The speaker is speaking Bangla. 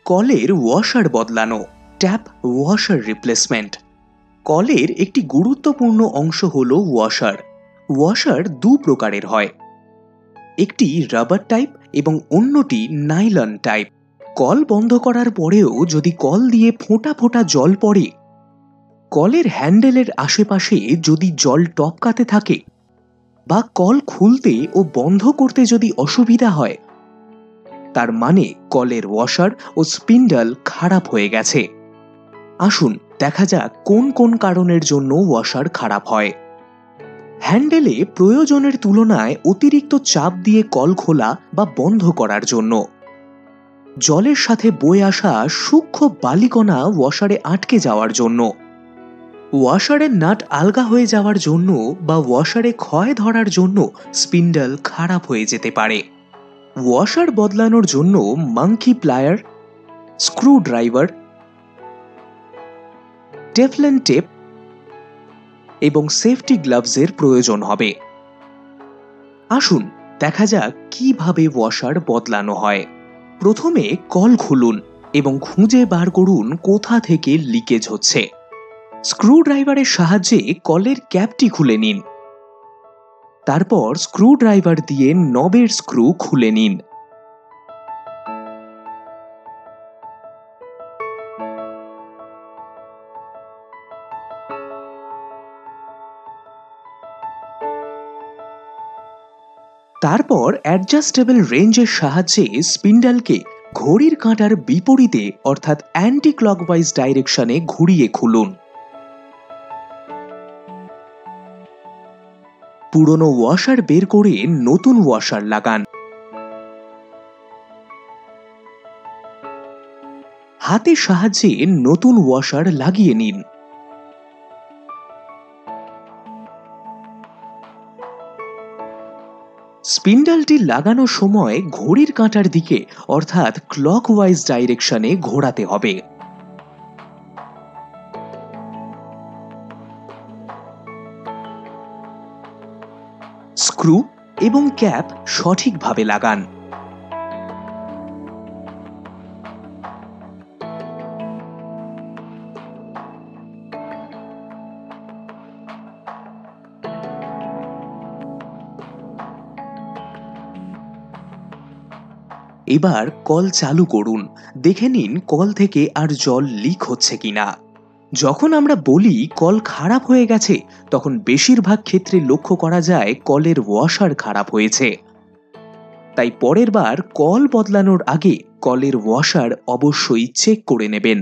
কলের ওয়াশার বদলানো, ট্যাপ ওয়াশার রিপ্লেসমেন্ট। কলের একটি গুরুত্বপূর্ণ অংশ হল ওয়াশার। ওয়াশার দু প্রকারের হয়, একটি রাবার টাইপ এবং অন্যটি নাইলন টাইপ। কল বন্ধ করার পরেও যদি কল দিয়ে ফোঁটা ফোঁটা জল পড়ে, কলের হ্যান্ডেলের আশেপাশে যদি জল টপকাতে থাকে, বা কল খুলতে ও বন্ধ করতে যদি অসুবিধা হয়, তার মানে কলের ওয়াশার ও স্পিন্ডল খারাপ হয়ে গেছে। আসুন দেখা যাক কোন কোন কারণের জন্য ওয়াশার খারাপ হয়। হ্যান্ডেলে প্রয়োজনের তুলনায় অতিরিক্ত চাপ দিয়ে কল খোলা বা বন্ধ করার জন্য, জলের সাথে বয়ে আসা সূক্ষ্ম বালিকণা ওয়াশারে আটকে যাওয়ার জন্য, ওয়াশারের নাট আলগা হয়ে যাওয়ার জন্য বা ওয়াশারে ক্ষয় ধরার জন্য স্পিন্ডল খারাপ হয়ে যেতে পারে। ওয়াশার বদলানোর জন্য monkey plier, screw driver, Teflon tape এবং সেফটি গ্লাভসের প্রয়োজন হবে। আসুন দেখা যাক কিভাবে ওয়াশার বদলানো হয়। প্রথমে কল খুলুন এবং খুঁজে বার করুন কোথা থেকে লিকেজ হচ্ছে। স্ক্রু ড্রাইভারের সাহায্যে কলের ক্যাপটি খুলে নিন। তারপর স্ক্রু ড্রাইভার দিয়ে নবের স্ক্রু খুলে নিন। তারপর অ্যাডজাস্টেবল রেঞ্জের সাহায্যে স্পিন্ডলকে ঘড়ির কাঁটার বিপরীতে অর্থাৎ অ্যান্টি ক্লকওয়াইজ ডাইরেকশনে ঘুরিয়ে খুলুন। পুরনো ওয়াশার বের করে নতুন ওয়াশার লাগান। হাতের সাহায্যে নতুন ওয়াশার লাগিয়ে নিন। স্পিন্ডলটি লাগানোর সময় ঘড়ির কাঁটার দিকে অর্থাৎ ক্লকওয়াইজ ডাইরেকশনে ঘোরাতে হবে। স্ক্রু এবং ক্যাপ সঠিকভাবে লাগান। এবার কল চালু করুন, দেখে নিন কল থেকে আর জল লিক হচ্ছে কিনা। যখন আমরা বলি কল খারাপ হয়ে গেছে, তখন বেশিরভাগ ক্ষেত্রে লক্ষ্য করা যায় কলের ওয়াশার খারাপ হয়েছে। তাই পরের বার কল বদলানোর আগে কলের ওয়াশার অবশ্যই চেক করে নেবেন।